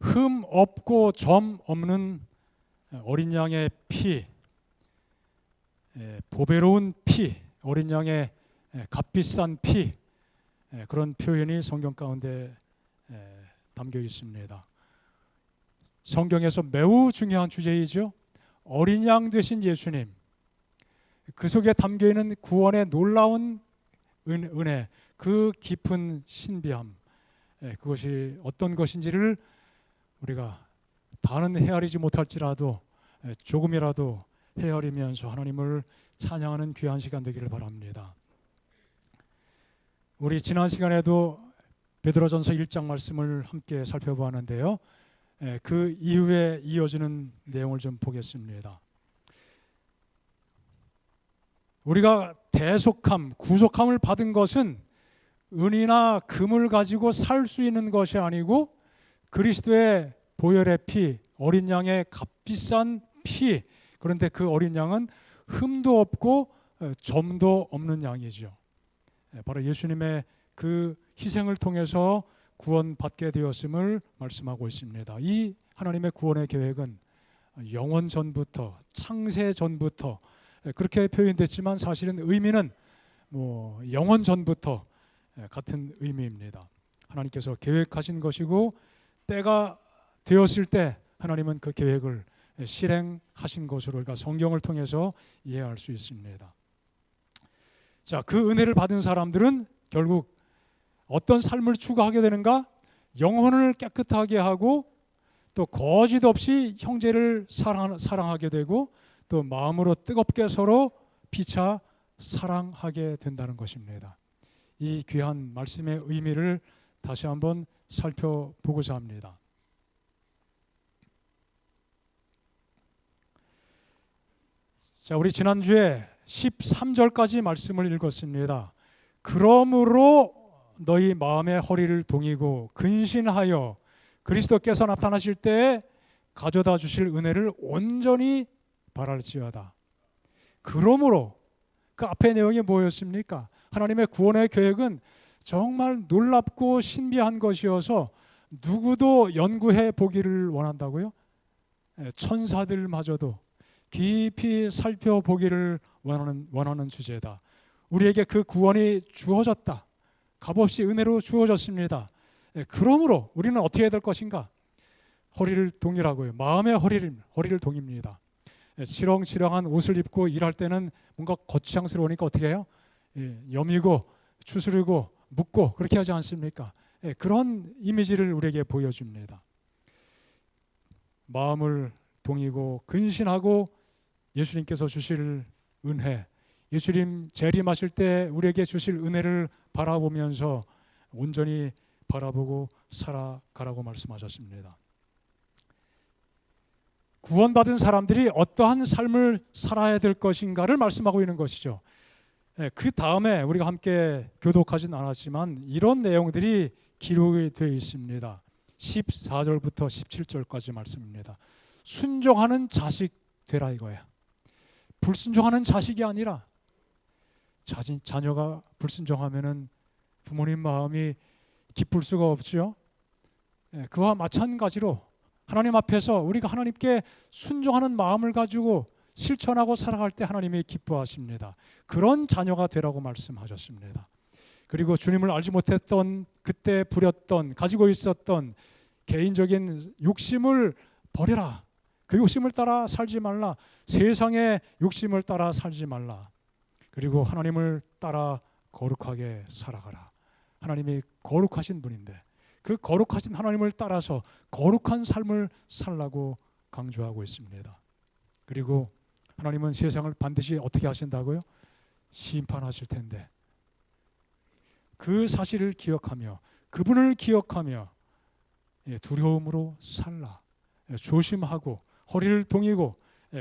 흠 없고 점 없는 어린 양의 피, 보배로운 피, 어린 양의 값비싼 피, 그런 표현이 성경 가운데 담겨 있습니다. 성경에서 매우 중요한 주제이죠. 어린 양 되신 예수님, 그 속에 담겨 있는 구원의 놀라운 은혜, 그 깊은 신비함, 그것이 어떤 것인지를 우리가 다는 헤아리지 못할지라도 조금이라도 헤아리면서 하나님을 찬양하는 귀한 시간 되기를 바랍니다. 우리 지난 시간에도 베드로전서 1장 말씀을 함께 살펴보았는데요. 그 이후에 이어지는 내용을 좀 보겠습니다. 우리가 대속함, 구속함을 받은 것은 은이나 금을 가지고 살 수 있는 것이 아니고 그리스도의 보혈의 피, 어린 양의 값비싼 피, 그런데 그 어린 양은 흠도 없고 점도 없는 양이죠. 바로 예수님의 그 희생을 통해서 구원받게 되었음을 말씀하고 있습니다. 이 하나님의 구원의 계획은 영원 전부터, 창세 전부터 그렇게 표현됐지만 사실은 의미는 영원 전부터 같은 의미입니다. 하나님께서 계획하신 것이고 때가 되었을 때 하나님은 그 계획을 실행하신 것으로 우리가 성경을 통해서 이해할 수 있습니다. 자, 그 은혜를 받은 사람들은 결국 어떤 삶을 추구하게 되는가? 영혼을 깨끗하게 하고 또 거짓 없이 형제를 사랑하게 되고 또 마음으로 뜨겁게 서로 피차 사랑하게 된다는 것입니다. 이 귀한 말씀의 의미를 다시 한번 살펴보고자 합니다. 자, 우리 지난주에 13절까지 말씀을 읽었습니다. 그러므로 너희 마음의 허리를 동이고 근신하여 그리스도께서 나타나실 때에 가져다 주실 은혜를 온전히 바랄지어다. 그러므로 그 앞의 내용이 뭐였습니까? 하나님의 구원의 계획은 정말 놀랍고 신비한 것이어서 누구도 연구해 보기를 원한다고요? 천사들마저도 깊이 살펴보기를 원하는 주제다. 우리에게 그 구원이 주어졌다. 값없이 은혜로 주어졌습니다. 그러므로 우리는 어떻게 해야 될 것인가? 허리를 동이라고요. 마음의 허리를 동입니다. 치렁치렁한 옷을 입고 일할 때는 뭔가 거창스러우니까 어떻게 해요? 여미고 추스르고 묻고 그렇게 하지 않습니까? 그런 이미지를 우리에게 보여줍니다. 마음을 동이고 근신하고 예수님께서 주실 은혜, 예수님 재림하실 때 우리에게 주실 은혜를 바라보면서 온전히 바라보고 살아가라고 말씀하셨습니다. 구원받은 사람들이 어떠한 삶을 살아야 될 것인가를 말씀하고 있는 것이죠. 그 다음에 우리가 함께 교독하진 않았지만 이런 내용들이 기록이 되어 있습니다. 14절부터 17절까지 말씀입니다. 순종하는 자식 되라 이거야. 불순종하는 자식이 아니라 자녀가 불순종하면은 부모님 마음이 기쁠 수가 없죠. 그와 마찬가지로 하나님 앞에서 우리가 하나님께 순종하는 마음을 가지고 실천하고 살아갈 때 하나님이 기뻐하십니다. 그런 자녀가 되라고 말씀하셨습니다. 그리고 주님을 알지 못했던 그때 부렸던 가지고 있었던 개인적인 욕심을 버려라. 그 욕심을 따라 살지 말라. 세상의 욕심을 따라 살지 말라. 그리고 하나님을 따라 거룩하게 살아가라. 하나님이 거룩하신 분인데 그 거룩하신 하나님을 따라서 거룩한 삶을 살라고 강조하고 있습니다. 그리고 하나님은 세상을 반드시 어떻게 하신다고요? 심판하실 텐데 그 사실을 기억하며 그분을 기억하며 두려움으로 살라. 조심하고 허리를 동이고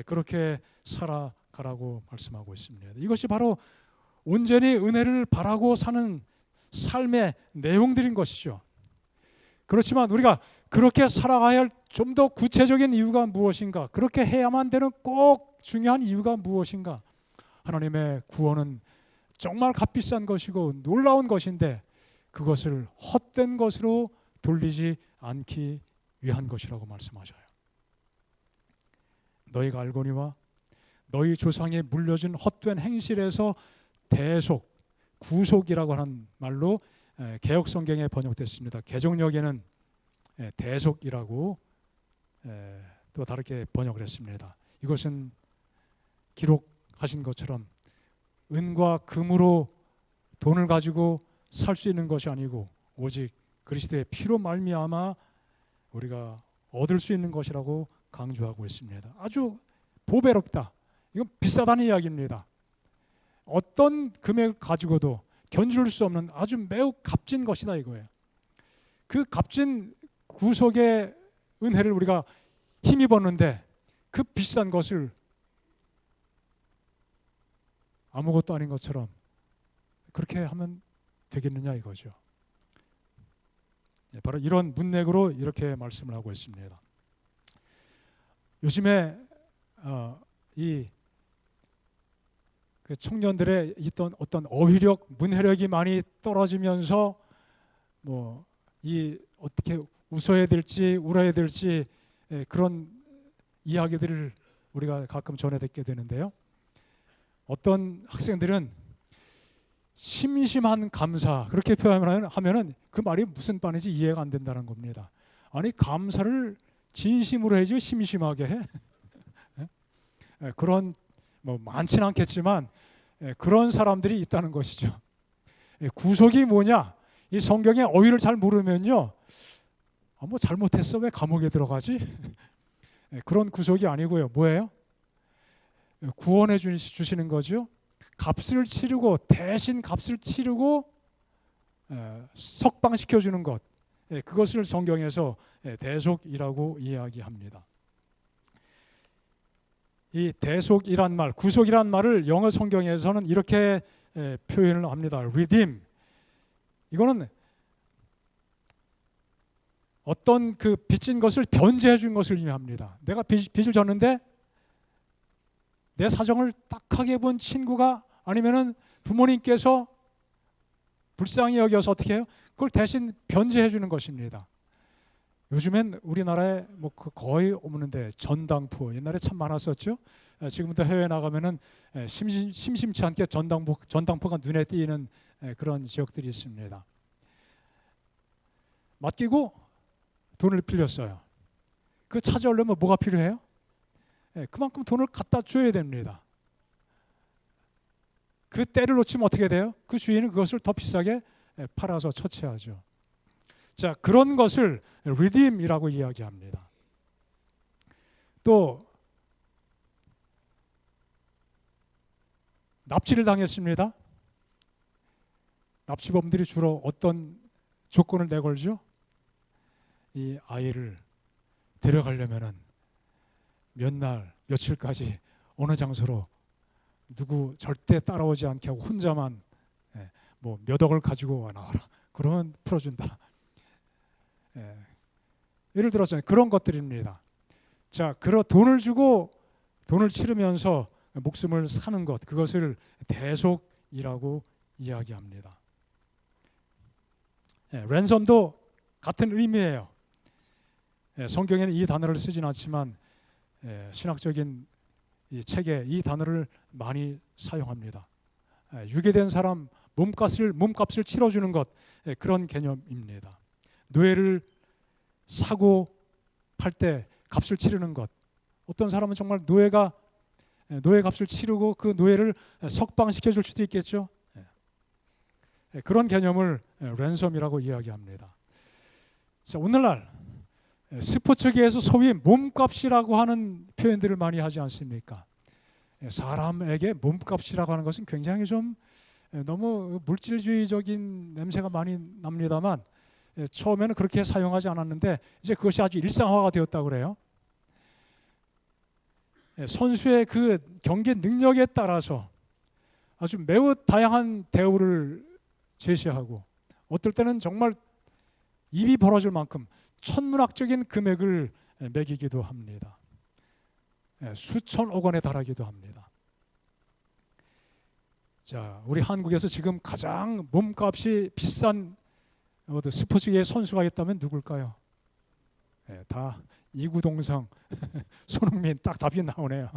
그렇게 살아가라고 말씀하고 있습니다. 이것이 바로 온전히 은혜를 바라고 사는 삶의 내용들인 것이죠. 그렇지만 우리가 그렇게 살아가야 할 좀 더 구체적인 이유가 무엇인가? 그렇게 해야만 되는 꼭 중요한 이유가 무엇인가? 하나님의 구원은 정말 값비싼 것이고 놀라운 것인데 그것을 헛된 것으로 돌리지 않기 위한 것이라고 말씀하셔요. 너희가 알거니와 너희 조상이 물려준 헛된 행실에서 대속, 구속이라고 하는 말로 개역 성경에 번역됐습니다. 개정역에는 대속이라고 또 다르게 번역을 했습니다. 이것은 기록하신 것처럼 은과 금으로 돈을 가지고 살 수 있는 것이 아니고 오직 그리스도의 피로 말미암아 우리가 얻을 수 있는 것이라고 강조하고 있습니다. 아주 보배롭다. 이건 비싸다는 이야기입니다. 어떤 금액을 가지고도 견줄 수 없는 아주 매우 값진 것이다 이거예요. 그 값진 구속의 은혜를 우리가 힘입었는데 그 비싼 것을 아무것도 아닌 것처럼 그렇게 하면 되겠느냐 이거죠. 바로 이런 문맥으로 이렇게 말씀을 하고 있습니다. 요즘에 이 청년들의 있던 어떤 어휘력, 문해력이 많이 떨어지면서 뭐 이 어떻게 웃어야 될지 울어야 될지 그런 이야기들을 우리가 가끔 전해 듣게 되는데요. 어떤 학생들은 심심한 감사 그렇게 표현하면은 그 말이 무슨 말인지 이해가 안 된다는 겁니다. 아니 감사를 진심으로 해야지 심심하게 해. 그런 뭐 많지는 않겠지만 그런 사람들이 있다는 것이죠. 구속이 뭐냐? 이 성경의 어휘를 잘 모르면요, 뭐 잘못했어 왜 감옥에 들어가지? 그런 구속이 아니고요. 뭐예요? 구원해 주시는 거죠. 값을 치르고 대신 값을 치르고 석방시켜 주는 것, 그것을 성경에서 대속이라고 이야기합니다. 이 대속이란 말, 구속이란 말을 영어 성경에서는 이렇게 표현을 합니다. redeem. 이거는 어떤 그 빚진 것을 변제해 준 것을 의미합니다. 내가 빚을 졌는데 내 사정을 딱하게 본 친구가 아니면은 부모님께서 불쌍히 여겨서 어떻게 해요? 그걸 대신 변제해 주는 것입니다. 요즘엔 우리나라에 뭐 거의 없는데 전당포 옛날에 참 많았었죠. 지금부터 해외 나가면은 심심치 않게 전당포가 눈에 띄는 그런 지역들이 있습니다. 맡기고 돈을 빌렸어요. 그 찾아오려면 뭐가 필요해요? 그만큼 돈을 갖다 줘야 됩니다. 그 때를 놓치면 어떻게 돼요? 그 주인은 그것을 더 비싸게 팔아서 처치하죠. 자, 그런 것을 redeem이라고 이야기합니다. 또 납치를 당했습니다. 납치범들이 주로 어떤 조건을 내걸죠? 이 아이를 데려가려면은 몇 날, 며칠까지 어느 장소로 누구 절대 따라오지 않게 하고 혼자만 뭐 몇 억을 가지고 나와라. 그러면 풀어준다. 예를 들어서 그런 것들입니다. 자, 그런 돈을 주고 돈을 치르면서 목숨을 사는 것, 그것을 대속이라고 이야기합니다. 랜섬도 같은 의미예요. 성경에는 이 단어를 쓰진 않지만 신학적인 이 책에 이 단어를 많이 사용합니다. 유괴된 사람 몸값을 치러주는 것, 그런 개념입니다. 노예를 사고 팔 때 값을 치르는 것. 어떤 사람은 정말 노예 값을 치르고 그 노예를 석방시켜 줄 수도 있겠죠. 그런 개념을 랜섬이라고 이야기합니다. 자, 오늘날 스포츠계에서 소위 몸값이라고 하는 표현들을 많이 하지 않습니까? 사람에게 몸값이라고 하는 것은 굉장히 좀 너무 물질주의적인 냄새가 많이 납니다만 처음에는 그렇게 사용하지 않았는데 이제 그것이 아주 일상화가 되었다고 그래요. 선수의 그 경기 능력에 따라서 아주 매우 다양한 대우를 제시하고 어떨 때는 정말 입이 벌어질 만큼 천문학적인 금액을 매기기도 합니다. 수천억 원에 달하기도 합니다. 자, 우리 한국에서 지금 가장 몸값이 비싼 스포츠계의 선수가 있다면 누굴까요? 다 이구동성 손흥민 딱 답이 나오네요.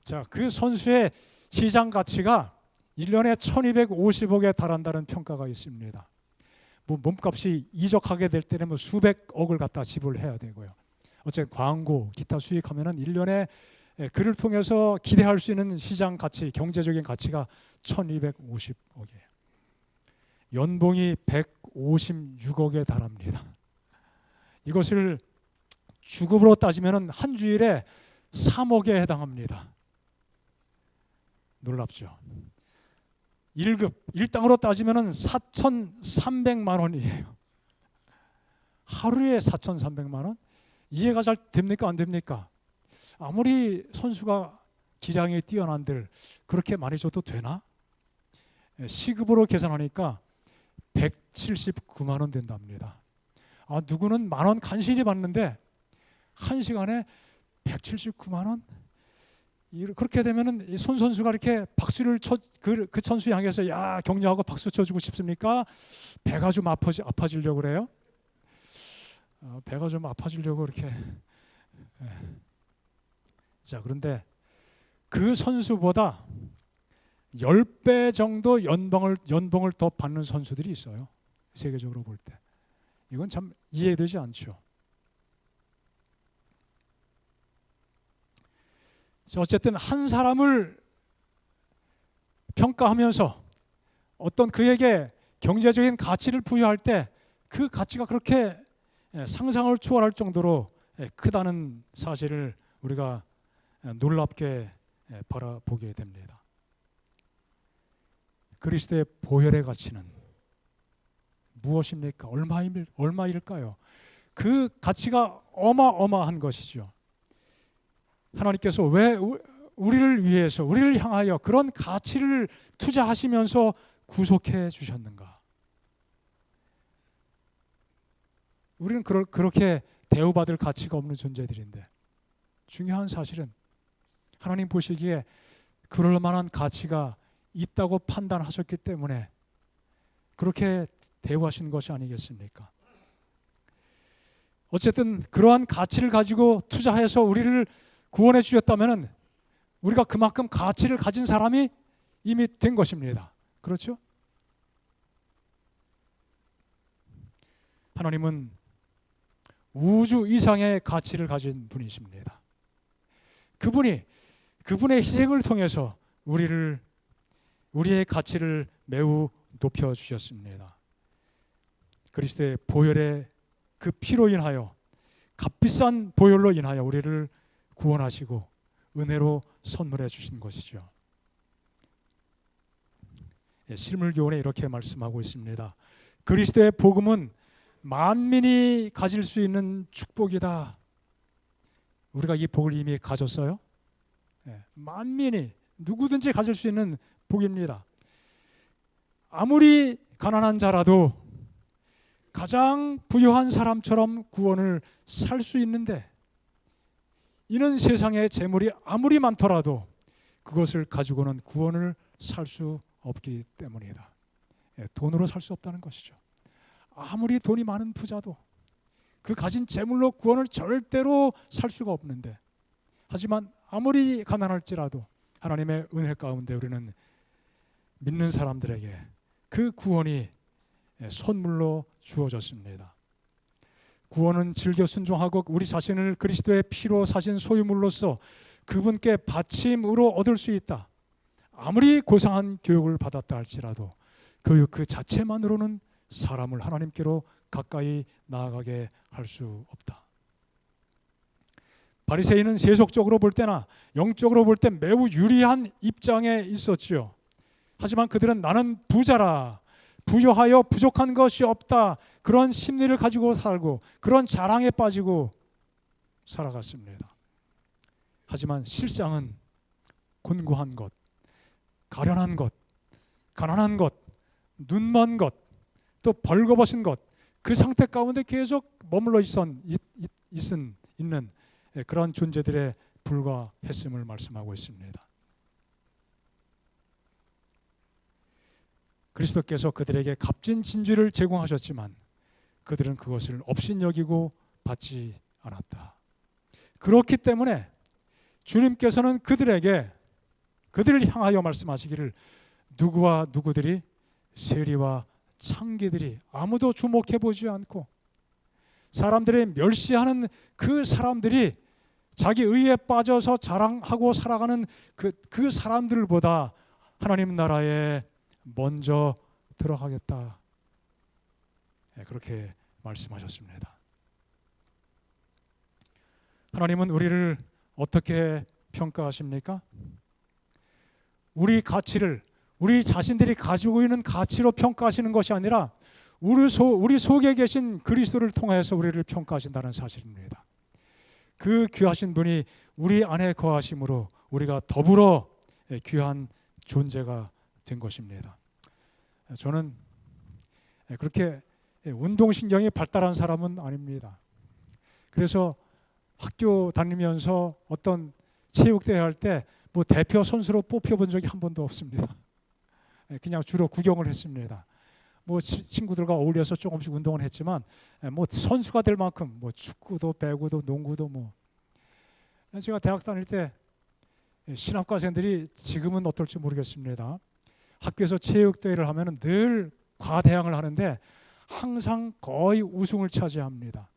자, 그 선수의 시장 가치가 1년에 1250억에 달한다는 평가가 있습니다. 뭐 몸값이 이적하게 될 때는 뭐 수백억을 갖다 지불해야 되고요. 어쨌든 광고, 기타 수익하면은 1년에 그를 통해서 기대할 수 있는 시장 가치, 경제적인 가치가 1250억이에요. 연봉이 156억에 달합니다. 이것을 주급으로 따지면은 한 주일에 3억에 해당합니다. 놀랍죠. 1급, 1당으로 따지면은 4,300만 원이에요. 하루에 4,300만 원? 이해가 잘 됩니까? 안 됩니까? 아무리 선수가 기량이 뛰어난들 그렇게 많이 줘도 되나? 시급으로 계산하니까 179만 원 된답니다. 아, 누구는 만 원 간신히 받는데 한 시간에 179만 원? 그렇게 되면은 이 손 선수가 이렇게 박수를 쳐 그 선수 향해서 야 격려하고 박수 쳐주고 싶습니까? 배가 좀 아파지려고 그래요? 배가 좀 아파지려고 이렇게. 자, 그런데 그 선수보다 10배 정도 연봉을 더 받는 선수들이 있어요. 세계적으로 볼 때. 이건 참 이해되지 않죠. 어쨌든 한 사람을 평가하면서 어떤 그에게 경제적인 가치를 부여할 때 그 가치가 그렇게 상상을 초월할 정도로 크다는 사실을 우리가 놀랍게 바라보게 됩니다. 그리스도의 보혈의 가치는 무엇입니까? 얼마일까요? 그 가치가 어마어마한 것이죠. 하나님께서 왜 우리를 위해서, 우리를 향하여 그런 가치를 투자하시면서 구속해 주셨는가? 우리는 그렇게 대우받을 가치가 없는 존재들인데 중요한 사실은 하나님 보시기에 그럴 만한 가치가 있다고 판단하셨기 때문에 그렇게 대우하신 것이 아니겠습니까? 어쨌든 그러한 가치를 가지고 투자해서 우리를 구원해 주셨다면 우리가 그만큼 가치를 가진 사람이 이미 된 것입니다. 그렇죠? 하나님은 우주 이상의 가치를 가진 분이십니다. 그분의 희생을 통해서 우리의 가치를 매우 높여 주셨습니다. 그리스도의 보혈의 그 피로 인하여 값비싼 보혈로 인하여 우리를 구원하시고 은혜로 선물해 주신 것이죠. 실물교훈에 이렇게 말씀하고 있습니다. 그리스도의 복음은 만민이 가질 수 있는 축복이다. 우리가 이 복을 이미 가졌어요. 만민이 누구든지 가질 수 있는 복입니다. 아무리 가난한 자라도 가장 부유한 사람처럼 구원을 살 수 있는데 이는 세상에 재물이 아무리 많더라도 그것을 가지고는 구원을 살 수 없기 때문이다. 돈으로 살 수 없다는 것이죠. 아무리 돈이 많은 부자도 그 가진 재물로 구원을 절대로 살 수가 없는데 하지만 아무리 가난할지라도 하나님의 은혜 가운데 우리는 믿는 사람들에게 그 구원이 선물로 주어졌습니다. 구원은 즐겨 순종하고 우리 자신을 그리스도의 피로 사신 소유물로서 그분께 바침으로 얻을 수 있다. 아무리 고상한 교육을 받았다 할지라도 교육 그 자체만으로는 사람을 하나님께로 가까이 나아가게 할 수 없다. 바리새인은 세속적으로 볼 때나 영적으로 볼 때 매우 유리한 입장에 있었지요. 하지만 그들은 나는 부자라, 부여하여 부족한 것이 없다, 그런 심리를 가지고 살고 그런 자랑에 빠지고 살아갔습니다. 하지만 실상은 곤고한 것, 가련한 것, 가난한 것, 눈먼 것, 또 벌거벗은 것, 그 상태 가운데 계속 머물러 있는 그런 존재들에 불과했음을 말씀하고 있습니다. 그리스도께서 그들에게 값진 진주를 제공하셨지만 그들은 그것을 업신여기고 받지 않았다. 그렇기 때문에 주님께서는 그들을 향하여 말씀하시기를 누구와 누구들이 세리와 창기들이 아무도 주목해 보지 않고 사람들이 멸시하는 그 사람들이 자기 의에 빠져서 자랑하고 살아가는 그 사람들보다 하나님 나라에 먼저 들어가겠다. 그렇게 말씀하셨습니다. 하나님은 우리를 어떻게 평가하십니까? 우리 가치를 우리 자신들이 가지고 있는 가치로 평가하시는 것이 아니라 우리 속에 계신 그리스도를 통해서 우리를 평가하신다는 사실입니다. 그 귀하신 분이 우리 안에 거하심으로 우리가 더불어 귀한 존재가 된 것입니다. 저는 그렇게 운동신경이 발달한 사람은 아닙니다. 그래서 학교 다니면서 어떤 체육대회 할 때 뭐 대표 선수로 뽑혀본 적이 한 번도 없습니다. 그냥 주로 구경을 했습니다. 뭐 친구들과 어울려서 조금씩 운동을 했지만 뭐 선수가 될 만큼 뭐 축구도 배구도 농구도 뭐 제가 대학 다닐 때 신학과생들이 지금은 어떨지 모르겠습니다. 학교에서 체육대회를 하면 늘 과대항을 하는데 항상 거의 우승을 차지합니다.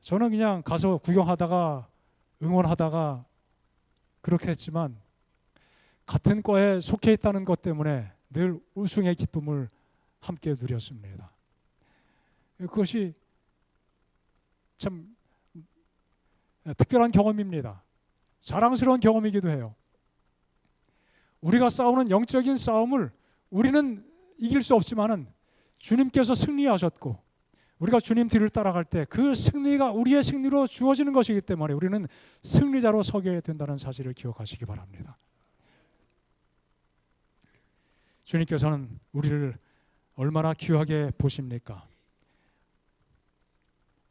저는 그냥 가서 구경하다가 응원하다가 그렇게 했지만 같은 과에 속해 있다는 것 때문에 늘 우승의 기쁨을 함께 누렸습니다. 그것이 참 특별한 경험입니다. 자랑스러운 경험이기도 해요. 우리가 싸우는 영적인 싸움을 우리는 이길 수 없지만은 주님께서 승리하셨고 우리가 주님 뒤를 따라갈 때 그 승리가 우리의 승리로 주어지는 것이기 때문에 우리는 승리자로 서게 된다는 사실을 기억하시기 바랍니다. 주님께서는 우리를 얼마나 귀하게 보십니까?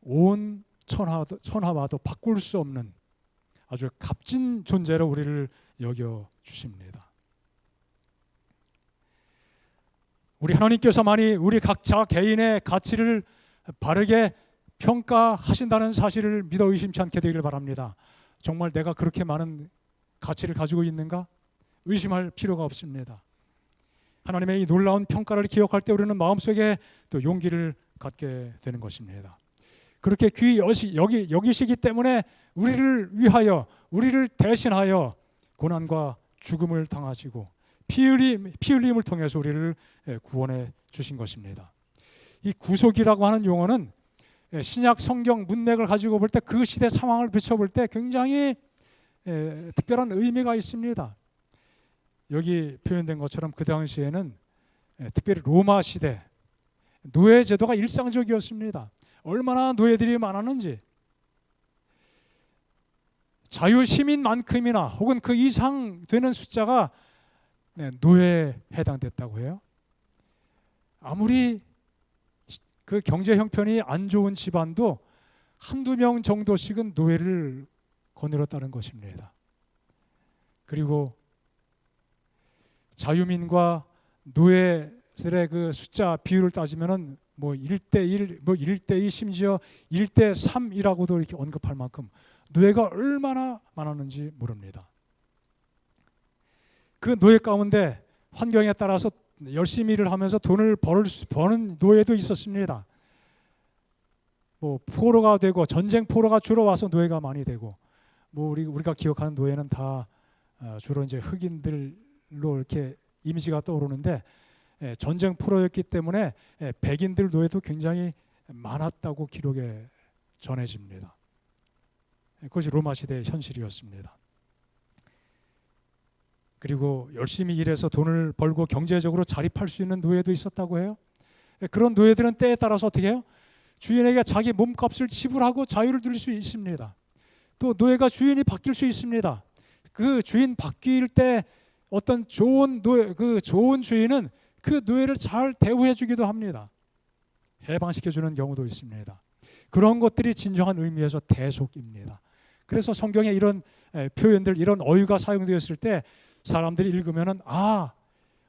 온 천하와도 바꿀 수 없는 아주 값진 존재로 우리를 여겨 주십니다. 우리 하나님께서만이 우리 각자 개인의 가치를 바르게 평가하신다는 사실을 믿어 의심치 않게 되기를 바랍니다. 정말 내가 그렇게 많은 가치를 가지고 있는가? 의심할 필요가 없습니다. 하나님의 이 놀라운 평가를 기억할 때 우리는 마음속에 또 용기를 갖게 되는 것입니다. 그렇게 귀히 여기시기 때문에 우리를 위하여 우리를 대신하여 고난과 죽음을 당하시고 피 흘림을 통해서 우리를 구원해 주신 것입니다. 이 구속이라고 하는 용어는 신약 성경 문맥을 가지고 볼 때 그 시대 상황을 비춰볼 때 굉장히 특별한 의미가 있습니다. 여기 표현된 것처럼 그 당시에는 특별히 로마 시대 노예 제도가 일상적이었습니다. 얼마나 노예들이 많았는지 자유 시민만큼이나 혹은 그 이상 되는 숫자가 노예에 해당됐다고 해요. 아무리 그 경제 형편이 안 좋은 집안도 한두 명 정도씩은 노예를 거느렸다는 것입니다. 그리고 자유민과 노예들의 그 숫자 비율을 따지면은 뭐 1대1, 뭐 1대2 심지어 1대3이라고도 이렇게 언급할 만큼 노예가 얼마나 많았는지 모릅니다. 그 노예 가운데 환경에 따라서 열심히 일을 하면서 돈을 버는 노예도 있었습니다. 뭐 포로가 되고 전쟁 포로가 주로 와서 노예가 많이 되고 뭐 우리가 기억하는 노예는 다 주로 이제 흑인들로 이렇게 이미지가 떠오르는데 전쟁 포로였기 때문에 백인들 노예도 굉장히 많았다고 기록에 전해집니다. 그것이 로마 시대의 현실이었습니다. 그리고 열심히 일해서 돈을 벌고 경제적으로 자립할 수 있는 노예도 있었다고 해요. 그런 노예들은 때에 따라서 어떻게 해요? 주인에게 자기 몸값을 지불하고 자유를 누릴 수 있습니다. 또 노예가 주인이 바뀔 수 있습니다. 그 주인 바뀔 때 어떤 좋은 노예, 그 좋은 주인은 그 노예를 잘 대우해 주기도 합니다. 해방시켜 주는 경우도 있습니다. 그런 것들이 진정한 의미에서 대속입니다. 그래서 성경에 이런 표현들, 이런 어휘가 사용되었을 때 사람들이 읽으면은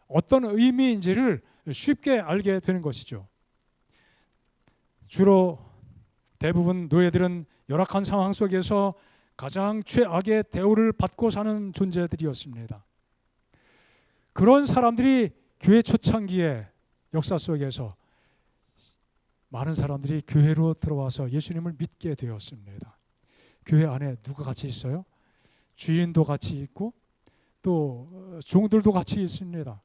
어떤 의미인지를 쉽게 알게 되는 것이죠. 주로 대부분 노예들은 열악한 상황 속에서 가장 최악의 대우를 받고 사는 존재들이었습니다. 그런 사람들이 교회 초창기에 역사 속에서 많은 사람들이 교회로 들어와서 예수님을 믿게 되었습니다. 교회 안에 누가 같이 있어요? 주인도 같이 있고 또 종들도 같이 있습니다.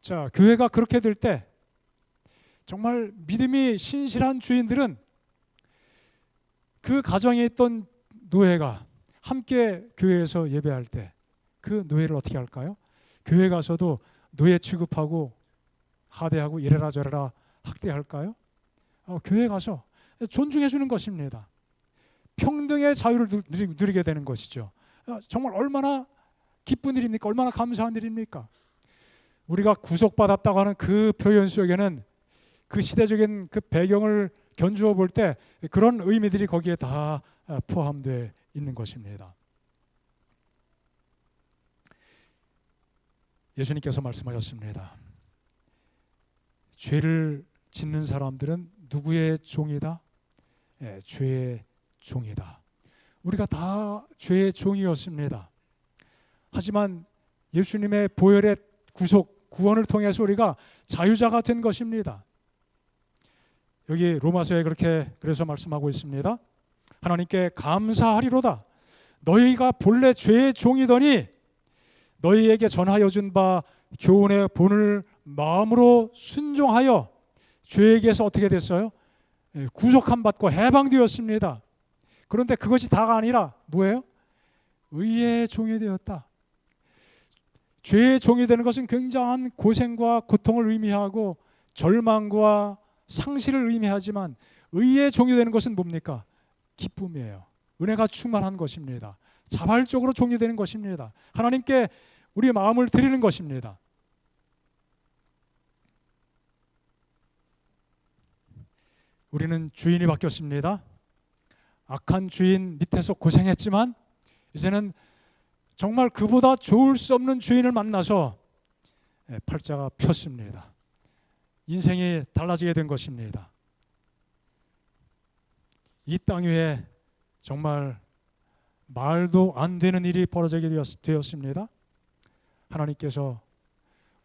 자, 교회가 그렇게 될 때 정말 믿음이 신실한 주인들은 그 가정에 있던 노예가 함께 교회에서 예배할 때 그 노예를 어떻게 할까요? 교회 가서도 노예 취급하고 하대하고 이래라 저래라 학대할까요? 교회 가서 존중해 주는 것입니다. 평등의 자유를 누리게 되는 것이죠. 정말 얼마나 기쁜 일입니까? 얼마나 감사한 일입니까? 우리가 구속받았다고 하는 그 표현 속에는 그 시대적인 그 배경을 견주어 볼 때 그런 의미들이 거기에 다 포함되어 있는 것입니다. 예수님께서 말씀하셨습니다. 죄를 짓는 사람들은 누구의 종이다? 죄의 종이다. 우리가 다 죄의 종이었습니다. 하지만 예수님의 보혈의 구원을 통해서 우리가 자유자가 된 것입니다. 여기 로마서에 그렇게 그래서 말씀하고 있습니다. 하나님께 감사하리로다. 너희가 본래 죄의 종이더니 너희에게 전하여 준 바 교훈의 본을 마음으로 순종하여 죄에게서 어떻게 됐어요? 구속함 받고 해방되었습니다. 그런데 그것이 다가 아니라 뭐예요? 의의 종이 되었다. 죄의 종이 되는 것은 굉장한 고생과 고통을 의미하고 절망과 상실을 의미하지만 의의 종이 되는 것은 뭡니까? 기쁨이에요. 은혜가 충만한 것입니다. 자발적으로 종이 되는 것입니다. 하나님께 우리의 마음을 드리는 것입니다. 우리는 주인이 바뀌었습니다. 악한 주인 밑에서 고생했지만 이제는 정말 그보다 좋을 수 없는 주인을 만나서 팔자가 폈습니다. 인생이 달라지게 된 것입니다. 이 땅 위에 정말 말도 안 되는 일이 벌어지게 되었습니다. 하나님께서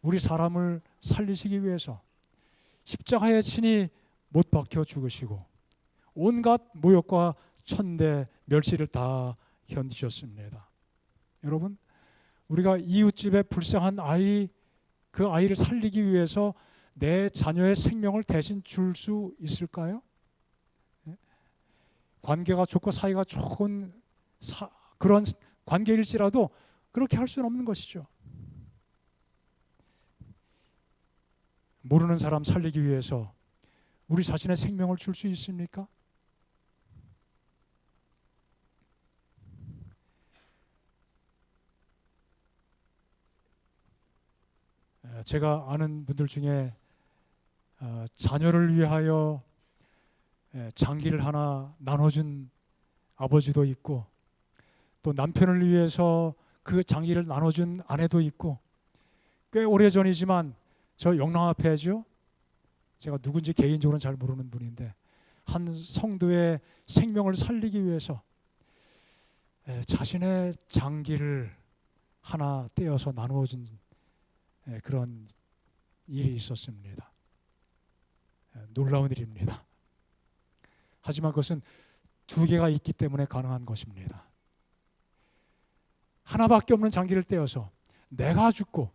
우리 사람을 살리시기 위해서 십자가에 친히 못 박혀 죽으시고 온갖 모욕과 천대 멸시를 다 견디셨습니다. 여러분, 우리가 이웃집에 불쌍한 아이, 그 아이를 살리기 위해서 내 자녀의 생명을 대신 줄 수 있을까요? 관계가 좋고 사이가 좋은 그런 관계일지라도 그렇게 할 수는 없는 것이죠. 모르는 사람 살리기 위해서 우리 자신의 생명을 줄 수 있습니까? 제가 아는 분들 중에 자녀를 위하여 장기를 하나 나눠준 아버지도 있고 또 남편을 위해서 그 장기를 나눠준 아내도 있고 꽤 오래전이지만 저 영랑 앞에죠. 제가 누군지 개인적으로는 잘 모르는 분인데 한 성도의 생명을 살리기 위해서 자신의 장기를 하나 떼어서 나누어준 그런 일이 있었습니다. 놀라운 일입니다. 하지만 그것은 두 개가 있기 때문에 가능한 것입니다. 하나밖에 없는 장기를 떼어서 내가 죽고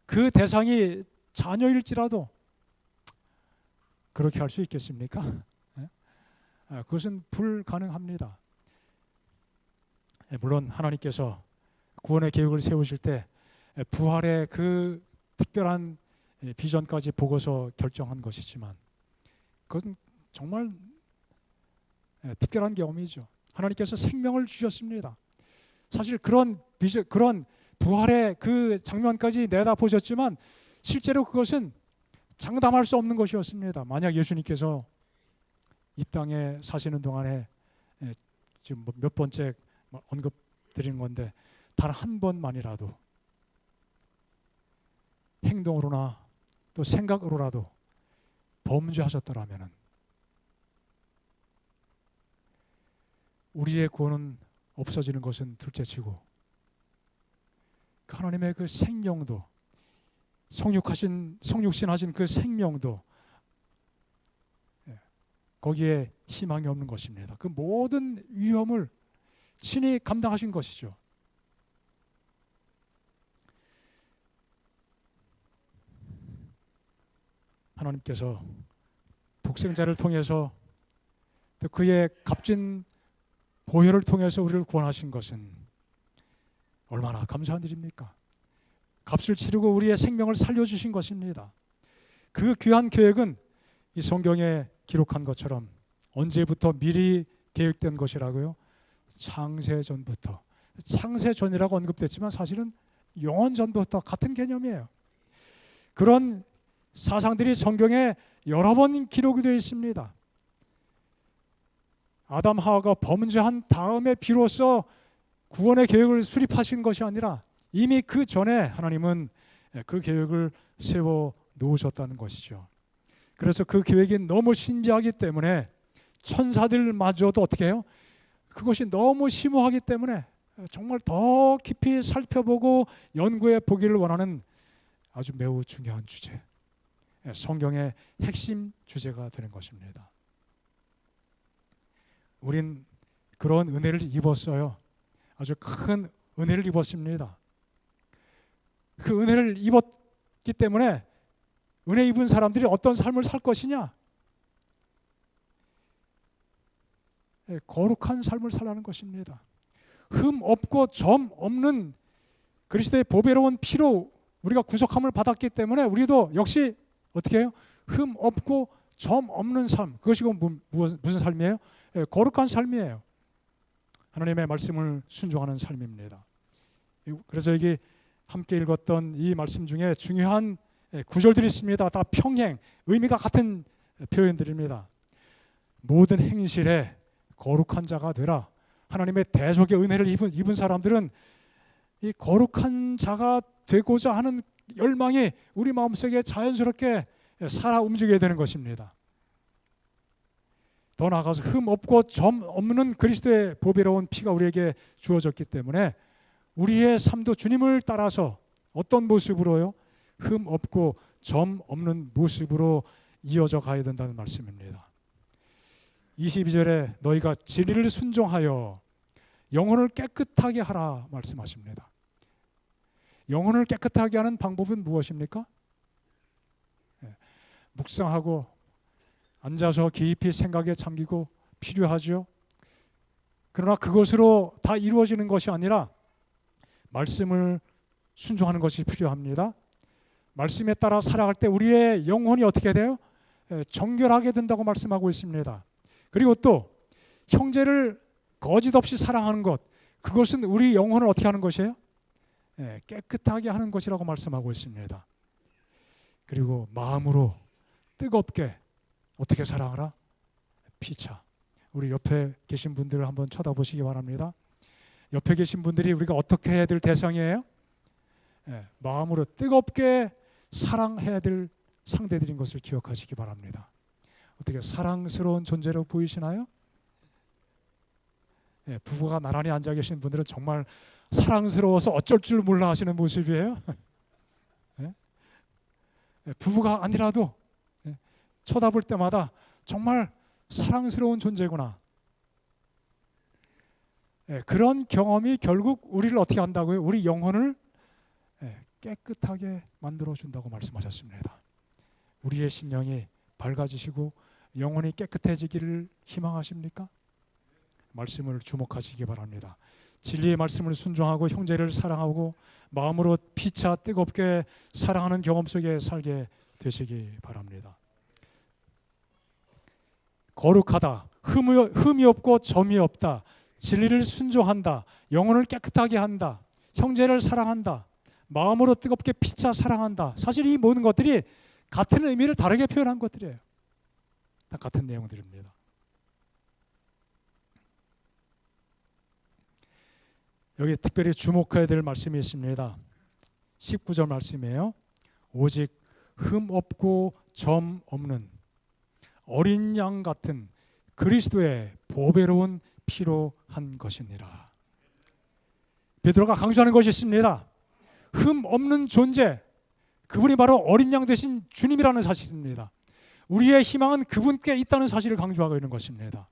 그 대상이 자녀일지라도 그렇게 할 수 있겠습니까? 그것은 불가능합니다. 물론 하나님께서 구원의 계획을 세우실 때 부활의 그 특별한 비전까지 보고서 결정한 것이지만 그것은 정말 특별한 경험이죠. 하나님께서 생명을 주셨습니다. 사실 그런 부활의 그 장면까지 내다보셨지만 실제로 그것은 장담할 수 없는 것이었습니다. 만약 예수님께서 이 땅에 사시는 동안에 지금 몇 번째 언급드리는 건데 단 한 번만이라도 행동으로나 또 생각으로라도 범죄하셨더라면 우리의 구원은 없어지는 것은 둘째치고 하나님의 그 생명도 성육신하신 그 생명도 거기에 희망이 없는 것입니다. 그 모든 위험을 친히 감당하신 것이죠. 하나님께서 독생자를 통해서 또 그의 값진 보혈을 통해서 우리를 구원하신 것은 얼마나 감사한 일입니까? 값을 치르고 우리의 생명을 살려주신 것입니다. 그 귀한 계획은 이 성경에 기록한 것처럼 언제부터 미리 계획된 것이라고요? 창세전부터. 창세전이라고 언급됐지만 사실은 영원전부터 같은 개념이에요. 그런 사상들이 성경에 여러 번 기록이 되어 있습니다. 아담 하와가 범죄한 다음에 비로소 구원의 계획을 수립하신 것이 아니라 이미 그 전에 하나님은 그 계획을 세워 놓으셨다는 것이죠. 그래서 그 계획이 너무 신비하기 때문에 천사들마저도 어떻게 해요? 그것이 너무 심오하기 때문에 정말 더 깊이 살펴보고 연구해 보기를 원하는 아주 매우 중요한 주제, 성경의 핵심 주제가 되는 것입니다. 우린 그런 은혜를 입었어요. 아주 큰 은혜를 입었습니다. 그 은혜를 입었기 때문에 은혜 입은 사람들이 어떤 삶을 살 것이냐? 거룩한 삶을 살라는 것입니다. 흠 없고 점 없는 그리스도의 보배로운 피로 우리가 구속함을 받았기 때문에 우리도 역시 어떻게 해요? 흠 없고 점 없는 삶. 그것이 무슨 삶이에요? 거룩한 삶이에요. 하나님의 말씀을 순종하는 삶입니다. 그래서 여기 함께 읽었던 이 말씀 중에 중요한 구절들이 있습니다. 다 평행, 의미가 같은 표현들입니다. 모든 행실에 거룩한 자가 되라. 하나님의 대속의 은혜를 입은 사람들은 이 거룩한 자가 되고자 하는 열망이 우리 마음속에 자연스럽게 살아 움직여야 되는 것입니다. 더 나아가서 흠 없고 점 없는 그리스도의 보배로운 피가 우리에게 주어졌기 때문에 우리의 삶도 주님을 따라서 어떤 모습으로요? 흠 없고 점 없는 모습으로 이어져 가야 된다는 말씀입니다. 22절에 너희가 진리를 순종하여 영혼을 깨끗하게 하라 말씀하십니다. 영혼을 깨끗하게 하는 방법은 무엇입니까? 묵상하고 앉아서 깊이 생각에 잠기고 필요하죠. 그러나 그것으로 다 이루어지는 것이 아니라 말씀을 순종하는 것이 필요합니다. 말씀에 따라 살아갈 때 우리의 영혼이 어떻게 돼요? 정결하게 된다고 말씀하고 있습니다. 그리고 또 형제를 거짓 없이 사랑하는 것, 그것은 우리 영혼을 어떻게 하는 것이에요? 깨끗하게 하는 것이라고 말씀하고 있습니다. 그리고 마음으로 뜨겁게 어떻게 사랑하라? 피차. 우리 옆에 계신 분들을 한번 쳐다보시기 바랍니다. 옆에 계신 분들이 우리가 어떻게 해야 될 대상이에요? 마음으로 뜨겁게 사랑해야 될 상대들인 것을 기억하시기 바랍니다. 어떻게 사랑스러운 존재로 보이시나요? 부부가 나란히 앉아 계신 분들은 정말 사랑스러워서 어쩔 줄 몰라 하시는 모습이에요. 부부가 아니라도 쳐다볼 때마다 정말 사랑스러운 존재구나. 그런 경험이 결국 우리를 어떻게 한다고요? 우리 영혼을 깨끗하게 만들어 준다고 말씀하셨습니다. 우리의 심령이 밝아지시고 영혼이 깨끗해지기를 희망하십니까? 말씀을 주목하시기 바랍니다. 진리의 말씀을 순종하고 형제를 사랑하고 마음으로 피차 뜨겁게 사랑하는 경험 속에 살게 되시기 바랍니다. 거룩하다, 흠이 없고 점이 없다, 진리를 순종한다, 영혼을 깨끗하게 한다, 형제를 사랑한다, 마음으로 뜨겁게 피차 사랑한다. 사실 이 모든 것들이 같은 의미를 다르게 표현한 것들이에요. 다 같은 내용들입니다. 여기 특별히 주목해야 될 말씀이 있습니다. 19절 말씀이에요. 오직 흠 없고 점 없는 어린 양 같은 그리스도의 보배로운 피로 한 것이니라. 베드로가 강조하는 것이 있습니다. 흠 없는 존재, 그분이 바로 어린 양 되신 주님이라는 사실입니다. 우리의 희망은 그분께 있다는 사실을 강조하고 있는 것입니다.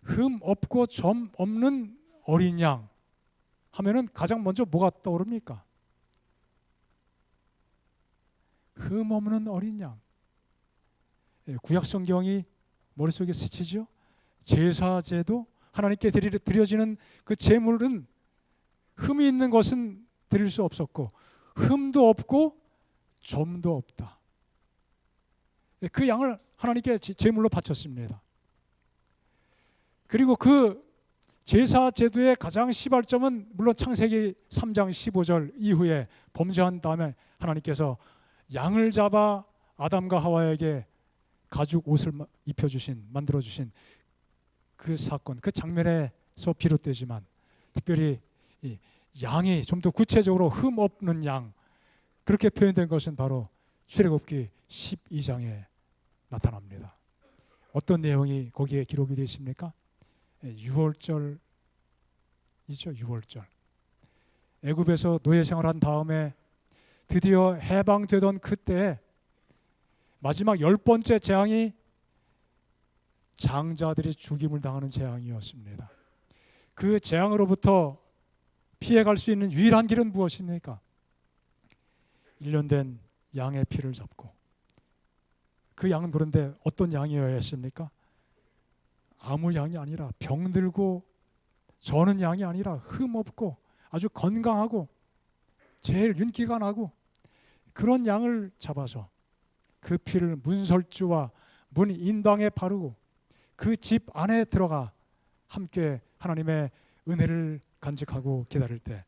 흠 없고 점 없는 어린 양 하면은 가장 먼저 뭐가 떠오릅니까? 흠 없는 어린 양. 구약 성경이 머릿속에 스치죠. 제사제도, 하나님께 드려지는 그 제물은 흠이 있는 것은 드릴 수 없었고 흠도 없고 점도 없다. 그 양을 하나님께 제물로 바쳤습니다. 그리고 그 제사 제도의 가장 시발점은 물론 창세기 3장 15절 이후에 범죄한 다음에 하나님께서 양을 잡아 아담과 하와에게 가죽 옷을 입혀주신, 만들어주신 그 사건, 그 장면에서 비롯되지만 특별히 이 양이 좀 더 구체적으로 흠 없는 양, 그렇게 표현된 것은 바로 출애굽기 12장에 나타납니다. 어떤 내용이 거기에 기록이 되어 있습니까? 유월절이죠. 유월절. 애굽에서 노예 생활한 다음에 드디어 해방되던 그때 마지막 10번째 재앙이 장자들이 죽임을 당하는 재앙이었습니다. 그 재앙으로부터 피해갈 수 있는 유일한 길은 무엇입니까? 1년 된 양의 피를 잡고, 그 양은 그런데 어떤 양이어야 했습니까? 아무 양이 아니라 병들고 저는 양이 아니라 흠없고 아주 건강하고 제일 윤기가 나고 그런 양을 잡아서 그 피를 문설주와 문 인방에 바르고 그 집 안에 들어가 함께 하나님의 은혜를 간직하고 기다릴 때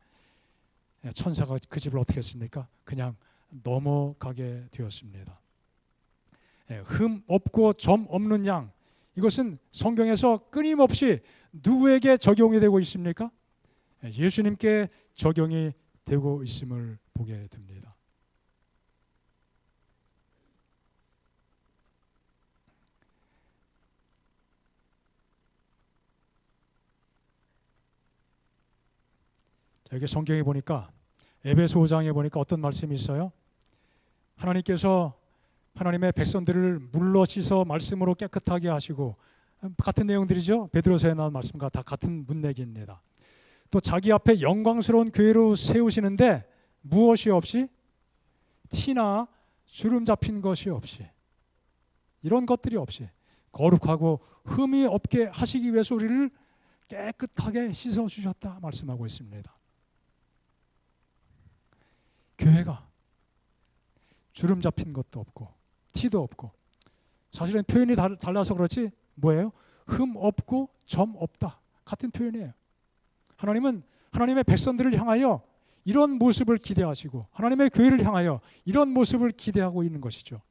천사가 그 집을 어떻게 했습니까? 그냥 넘어가게 되었습니다. 흠 없고 점 없는 양, 이것은 성경에서 끊임없이 누구에게 적용이 되고 있습니까? 예수님께 적용이 되고 있음을 보게 됩니다. 여기 성경에 보니까 에베소 5장에 보니까 어떤 말씀이 있어요? 하나님께서 하나님의 백성들을 물러 씻어 말씀으로 깨끗하게 하시고, 같은 내용들이죠. 베드로서에 나온 말씀과 다 같은 문맥입니다. 또 자기 앞에 영광스러운 교회로 세우시는데 무엇이 없이, 티나 주름 잡힌 것이 없이, 이런 것들이 없이 거룩하고 흠이 없게 하시기 위해서 우리를 깨끗하게 씻어 주셨다 말씀하고 있습니다. 교회가 주름 잡힌 것도 없고 티도 없고, 사실은 표현이 달라서 그렇지 뭐예요? 흠 없고 점 없다, 같은 표현이에요. 하나님은 하나님의 백성들을 향하여 이런 모습을 기대하시고 하나님의 교회를 향하여 이런 모습을 기대하고 있는 것이죠.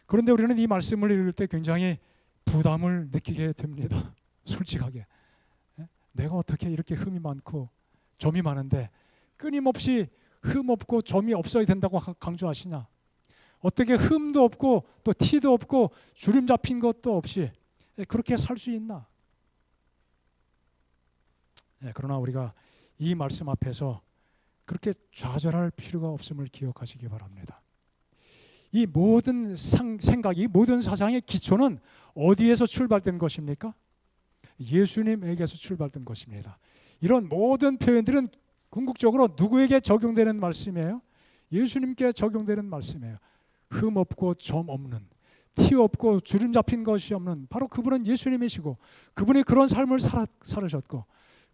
그런데 우리는 이 말씀을 읽을 때 굉장히 부담을 느끼게 됩니다. 솔직하게 내가 어떻게 이렇게 흠이 많고 점이 많은데 끊임없이 흠 없고 점이 없어야 된다고 강조하시냐? 어떻게 흠도 없고 또 티도 없고 주름 잡힌 것도 없이 그렇게 살 수 있나? 그러나 우리가 이 말씀 앞에서 그렇게 좌절할 필요가 없음을 기억하시기 바랍니다. 이 모든 생각이, 모든 사상의 기초는 어디에서 출발된 것입니까? 예수님에게서 출발된 것입니다. 이런 모든 표현들은 궁극적으로 누구에게 적용되는 말씀이에요? 예수님께 적용되는 말씀이에요. 흠 없고 점 없는, 티 없고 주름 잡힌 것이 없는 바로 그분은 예수님이시고, 그분이 그런 삶을 살으셨고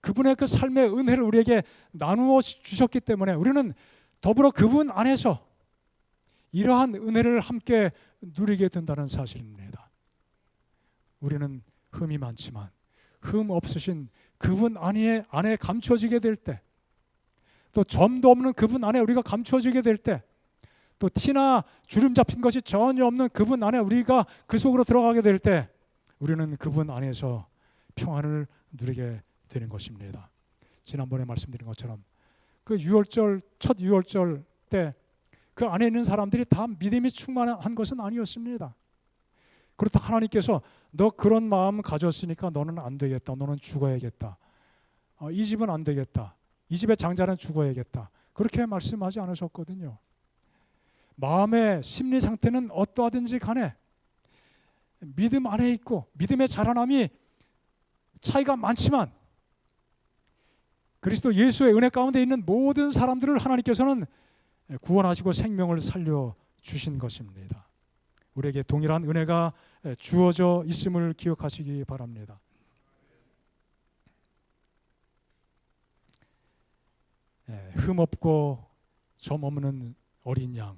그분의 그 삶의 은혜를 우리에게 나누어 주셨기 때문에 우리는 더불어 그분 안에서 이러한 은혜를 함께 누리게 된다는 사실입니다. 우리는 흠이 많지만 흠 없으신 그분 안에 감춰지게 될 때, 또 점도 없는 그분 안에 우리가 감춰지게 될 때, 또 티나 주름 잡힌 것이 전혀 없는 그분 안에 우리가 그 속으로 들어가게 될 때 우리는 그분 안에서 평안을 누리게 되는 것입니다. 지난번에 말씀드린 것처럼 그 유월절 첫 유월절 때 그 안에 있는 사람들이 다 믿음이 충만한 것은 아니었습니다. 그렇다 하나님께서 너 그런 마음 가졌으니까 너는 안 되겠다. 너는 죽어야겠다. 이 집은 안 되겠다. 이 집의 장자는 죽어야겠다. 그렇게 말씀하지 않으셨거든요. 마음의 심리 상태는 어떠하든지 간에 믿음 안에 있고 믿음의 자라남이 차이가 많지만 그리스도 예수의 은혜 가운데 있는 모든 사람들을 하나님께서는 구원하시고 생명을 살려주신 것입니다. 우리에게 동일한 은혜가 주어져 있음을 기억하시기 바랍니다. 흠 없고 점 없는 어린 양.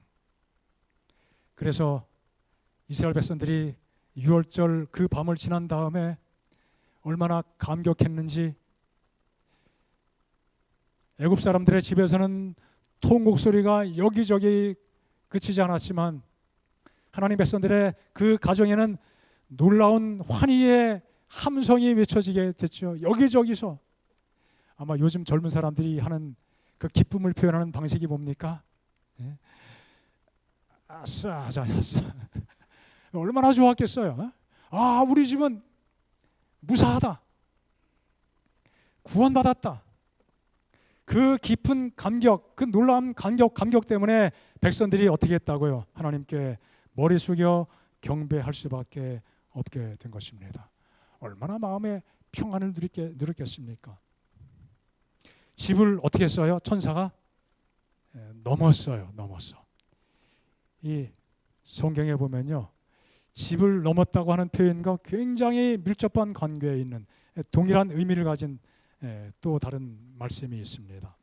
그래서 이스라엘 백성들이 유월절 그 밤을 지난 다음에 얼마나 감격했는지, 애굽 사람들의 집에서는 통곡 소리가 여기저기 그치지 않았지만 하나님 백성들의 그 가정에는 놀라운 환희의 함성이 외쳐지게 됐죠. 여기저기서. 아마 요즘 젊은 사람들이 하는 그 기쁨을 표현하는 방식이 뭡니까? 아싸 하자였어. 얼마나 좋았겠어요. 우리 집은 무사하다. 구원받았다. 그 깊은 감격, 그 놀라운 감격 때문에 백성들이 어떻게 했다고요? 하나님께 머리 숙여 경배할 수밖에 없게 된 것입니다. 얼마나 마음의 평안을 누렸겠습니까? 집을 어떻게 써요? 천사가 넘었어요. 이 성경에 보면요, 집을 넘었다고 하는 표현과 굉장히 밀접한 관계에 있는 동일한 의미를 가진 또 다른 말씀이 있습니다.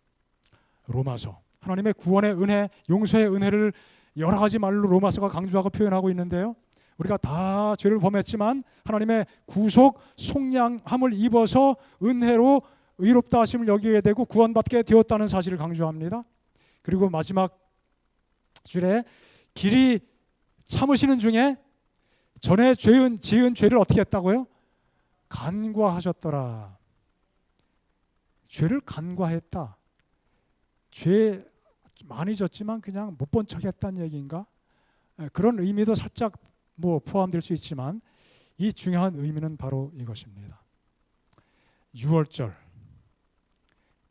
로마서, 하나님의 구원의 은혜, 용서의 은혜를 여러 가지 말로 로마서가 강조하고 표현하고 있는데요, 우리가 다 죄를 범했지만 하나님의 구속 속량함을 입어서 은혜로 의롭다 하심을 여기게 되고 구원받게 되었다는 사실을 강조합니다. 그리고 마지막 줄에 길이 참으시는 중에 전에 지은 죄를 어떻게 했다고요? 간과하셨더라. 죄를 간과했다. 죄 많이 졌지만 그냥 못 본 척했다는 얘기인가? 그런 의미도 살짝 포함될 수 있지만 이 중요한 의미는 바로 이것입니다. 유월절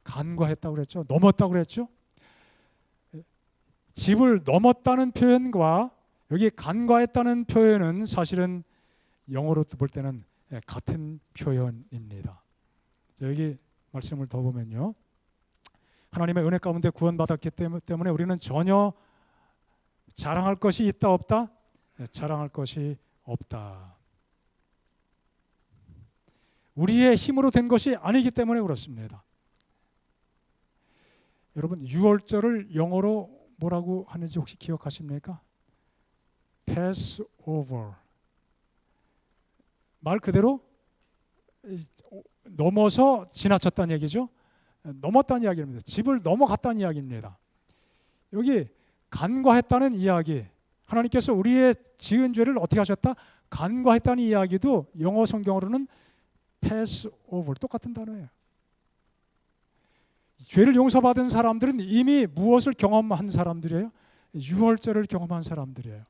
간과했다고 그랬죠. 넘었다고 그랬죠. 집을 넘었다는 표현과 여기 간과했다는 표현은 사실은 영어로 볼 때는 같은 표현입니다. 여기 말씀을 더 보면요, 하나님의 은혜 가운데 구원받았기 때문에 우리는 전혀 자랑할 것이 있다 없다? 자랑할 것이 없다. 우리의 힘으로 된 것이 아니기 때문에 그렇습니다. 여러분, 유월절을 영어로 뭐라고 하는지 혹시 기억하십니까? Passover. 말 그대로 넘어서 지나쳤다는 얘기죠. 넘었다는 이야기입니다. 집을 넘어갔다는 이야기입니다. 여기 간과했다는 이야기, 하나님께서 우리의 지은 죄를 어떻게 하셨다? 간과했다는 이야기도 영어 성경으로는 Passover, 똑같은 단어예요. 죄를 용서받은 사람들은 이미 무엇을 경험한 사람들이에요? 유월절을 경험한 사람들이에요.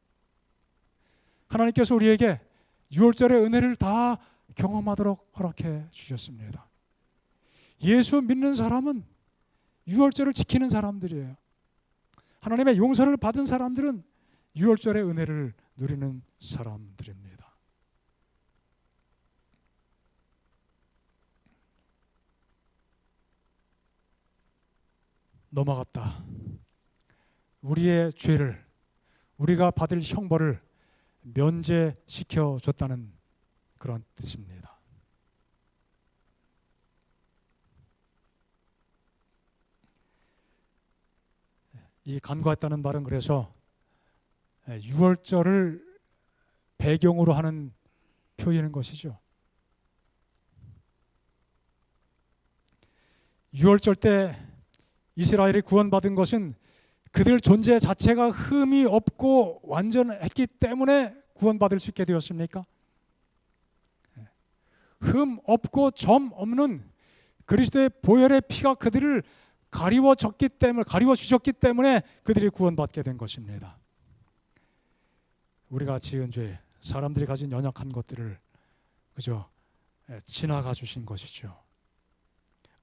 하나님께서 우리에게 유월절의 은혜를 다 경험하도록 허락해 주셨습니다. 예수 믿는 사람은 유월절을 지키는 사람들이에요. 하나님의 용서를 받은 사람들은 유월절의 은혜를 누리는 사람들입니다. 넘어갔다. 우리의 죄를, 우리가 받을 형벌을 면제시켜 줬다는 그런 뜻입니다. 이 간과했다는 말은 그래서 유월절을 배경으로 하는 표현인 것이죠. 유월절 때 이스라엘이 구원받은 것은 그들 존재 자체가 흠이 없고 완전했기 때문에 구원받을 수 있게 되었습니까? 흠 없고 점 없는 그리스도의 보혈의 피가 그들을 가리워 주셨기 때문에 그들이 구원받게 된 것입니다. 우리가 지은 죄, 사람들이 가진 연약한 것들을 그저 지나가 주신 것이죠.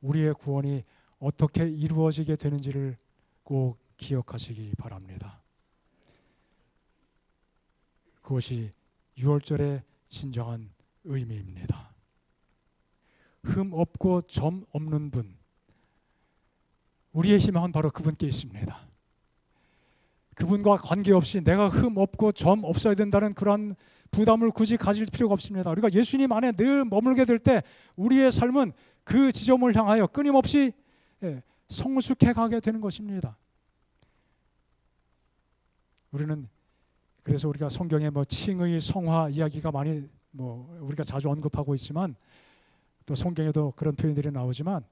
우리의 구원이 어떻게 이루어지게 되는지를 꼭 기억하시기 바랍니다. 그것이 유월절의 진정한 의미입니다. 흠 없고 점 없는 분, 우리의 희망은 바로 그분께 있습니다. 그분과 관계없이 내가 흠 없고 점 없어야 된다는 그러한 부담을 굳이 가질 필요가 없습니다. 우리가 예수님 안에 늘 머물게 될 때 우리의 삶은 그 지점을 향하여 끊임없이 성숙해 가게 되는 것입니다. 우리는 그래서 우리가 성경에 칭의, 성화 이야기가 많이 우리가 자주 언급하고 있지만 또 성경에도 그런 표현들이 나오지만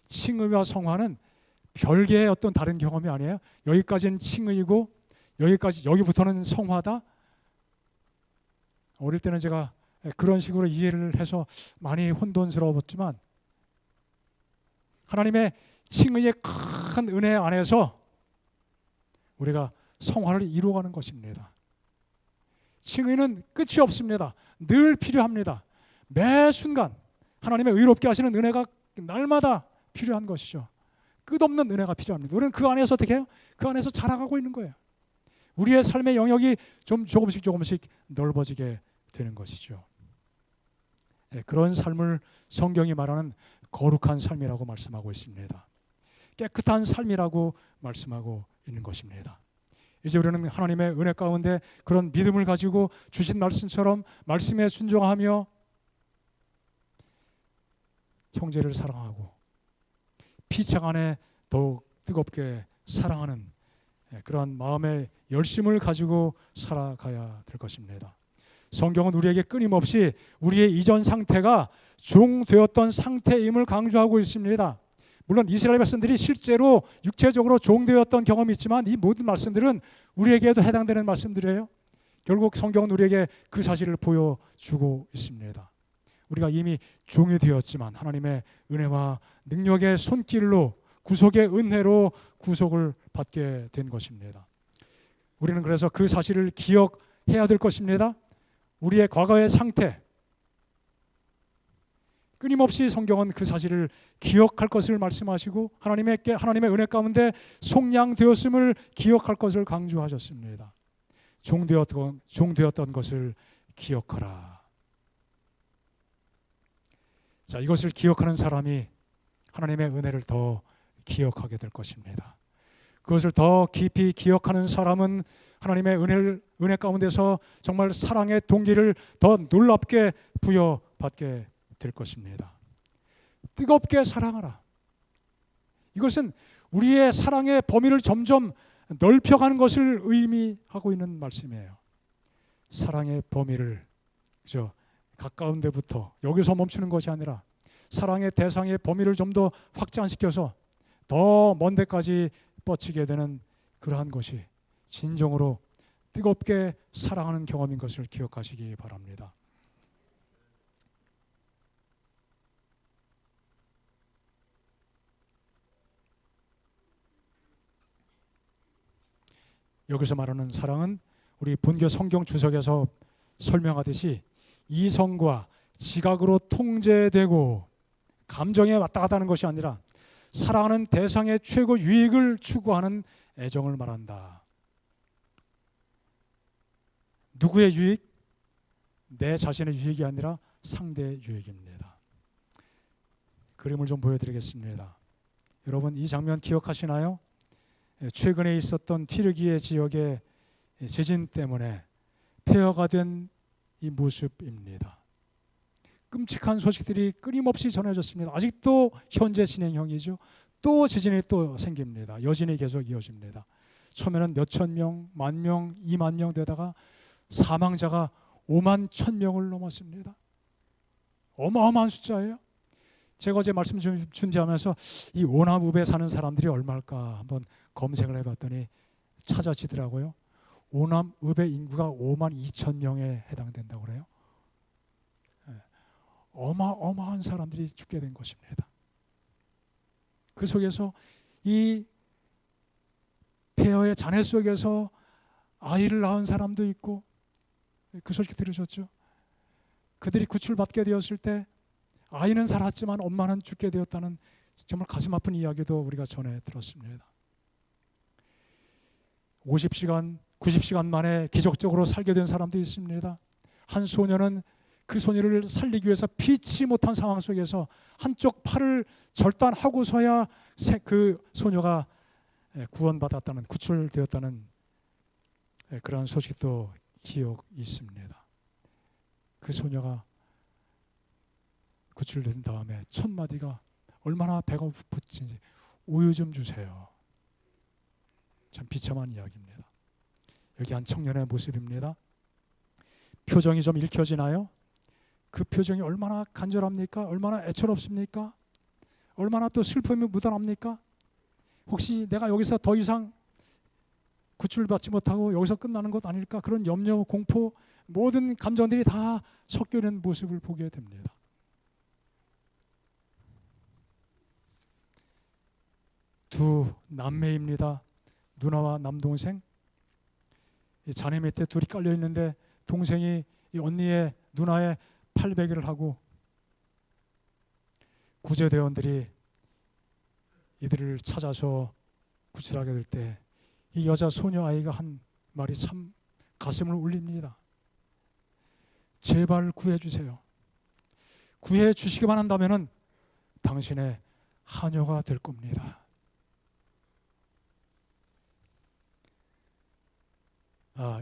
칭의와 성화는 별개의 어떤 다른 경험이 아니에요. 여기까지는 칭의고 여기부터는 성화다. 어릴 때는 제가 그런 식으로 이해를 해서 많이 혼돈스러웠지만 하나님의 칭의의 큰 은혜 안에서 우리가 성화를 이루어가는 것입니다. 칭의는 끝이 없습니다. 늘 필요합니다. 매 순간 하나님의 의롭게 하시는 은혜가 날마다 필요한 것이죠. 끝없는 은혜가 필요합니다. 우리는 그 안에서 어떻게 해요? 그 안에서 자라가고 있는 거예요. 우리의 삶의 영역이 조금씩 넓어지게 되는 것이죠. 그런 삶을 성경이 말하는 거룩한 삶이라고 말씀하고 있습니다. 깨끗한 삶이라고 말씀하고 있는 것입니다. 이제 우리는 하나님의 은혜 가운데 그런 믿음을 가지고 주신 말씀처럼 말씀에 순종하며 형제를 사랑하고 피차 간에 더욱 뜨겁게 사랑하는 그러한 마음의 열심을 가지고 살아가야 될 것입니다. 성경은 우리에게 끊임없이 우리의 이전 상태가 종되었던 상태임을 강조하고 있습니다. 물론 이스라엘 백성들이 실제로 육체적으로 종되었던 경험이 있지만 이 모든 말씀들은 우리에게도 해당되는 말씀들이에요. 결국 성경은 우리에게 그 사실을 보여주고 있습니다. 우리가 이미 종이 되었지만 하나님의 은혜와 능력의 손길로 구속의 은혜로 구속을 받게 된 것입니다. 우리는 그래서 그 사실을 기억해야 될 것입니다. 우리의 과거의 상태, 끊임없이 성경은 그 사실을 기억할 것을 말씀하시고 하나님의 은혜 가운데 속량되었음을 기억할 것을 강조하셨습니다. 종되었던 것을 기억하라. 자, 이것을 기억하는 사람이 하나님의 은혜를 더 기억하게 될 것입니다. 그것을 더 깊이 기억하는 사람은 하나님의 은혜 가운데서 정말 사랑의 동기를 더 놀랍게 부여받게 될 것입니다. 뜨겁게 사랑하라. 이것은 우리의 사랑의 범위를 점점 넓혀가는 것을 의미하고 있는 말씀이에요. 사랑의 범위를 가까운 데부터 여기서 멈추는 것이 아니라 사랑의 대상의 범위를 좀 더 확장시켜서 더 먼 데까지 뻗치게 되는 그러한 것이 진정으로 뜨겁게 사랑하는 경험인 것을 기억하시기 바랍니다. 여기서 말하는 사랑은 우리 본교 성경 주석에서 설명하듯이 이성과 지각으로 통제되고 감정에 왔다 갔다 하는 것이 아니라 사랑하는 대상의 최고 유익을 추구하는 애정을 말한다. 누구의 유익? 내 자신의 유익이 아니라 상대의 유익입니다. 그림을 좀 보여드리겠습니다. 여러분 이 장면 기억하시나요? 최근에 있었던 튀르기예 지역의 지진 때문에 폐허가 된 이 모습입니다. 끔찍한 소식들이 끊임없이 전해졌습니다. 아직도 현재 진행형이죠. 또 지진이 또 생깁니다. 여진이 계속 이어집니다. 처음에는 몇천 명, 만 명, 2만 명 되다가 사망자가 5만 1,000명을 넘었습니다. 어마어마한 숫자예요. 제가 어제 말씀 준비하면서 이 오남읍에 사는 사람들이 얼마일까 한번 검색을 해봤더니 찾아지더라고요. 오남읍의 인구가 5만 2천 명에 해당된다고 그래요. 어마어마한 사람들이 죽게 된 것입니다. 그 속에서 이 폐허의 잔해 속에서 아이를 낳은 사람도 있고, 그 소식 들으셨죠? 그들이 구출받게 되었을 때 아이는 살았지만 엄마는 죽게 되었다는 정말 가슴 아픈 이야기도 우리가 전해 들었습니다. 50시간, 90시간 만에 기적적으로 살게 된 사람도 있습니다. 한 소녀는 그 소녀를 살리기 위해서 피치 못한 상황 속에서 한쪽 팔을 절단하고서야 그 소녀가 구원받았다는, 구출되었다는 그런 소식도 기억이 있습니다. 그 소녀가 구출된 다음에 첫 마디가 얼마나 배가 고픈지, 우유 좀 주세요. 참 비참한 이야기입니다. 여기 한 청년의 모습입니다. 표정이 좀 읽혀지나요? 그 표정이 얼마나 간절합니까? 얼마나 애처롭습니까? 얼마나 또 슬픔이 묻어납니까? 혹시 내가 여기서 더 이상 구출받지 못하고 여기서 끝나는 것 아닐까? 그런 염려, 공포, 모든 감정들이 다 섞여 있는 모습을 보게 됩니다. 두 남매입니다. 누나와 남동생. 자네 밑에 둘이 깔려 있는데 동생이 이 언니의, 누나의 팔베개를 하고, 구조대원들이 이들을 찾아서 구출하게 될 때 이 여자 소녀 아이가 한 말이 참 가슴을 울립니다. 제발 구해주세요. 구해 주시기만 한다면 당신의 하녀가 될 겁니다.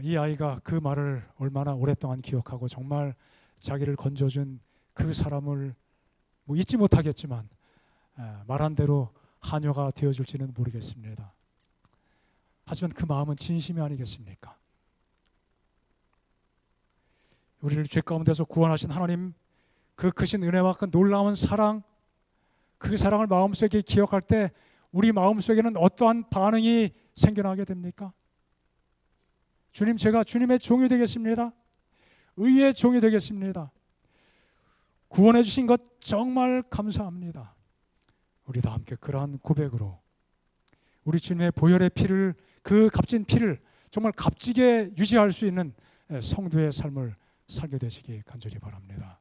이 아이가 그 말을 얼마나 오랫동안 기억하고 정말 자기를 건져준 그 사람을 뭐 잊지 못하겠지만 말한 대로 하녀가 되어줄지는 모르겠습니다. 하지만 그 마음은 진심이 아니겠습니까? 우리를 죄 가운데서 구원하신 하나님, 그 크신 은혜와 그 놀라운 사랑, 그 사랑을 마음속에 기억할 때 우리 마음속에는 어떠한 반응이 생겨나게 됩니까? 주님, 제가 주님의 종이 되겠습니다. 의의 종이 되겠습니다. 구원해 주신 것 정말 감사합니다. 우리 다 함께 그러한 고백으로 우리 주님의 보혈의 피를, 그 값진 피를 정말 값지게 유지할 수 있는 성도의 삶을 살게 되시기 간절히 바랍니다.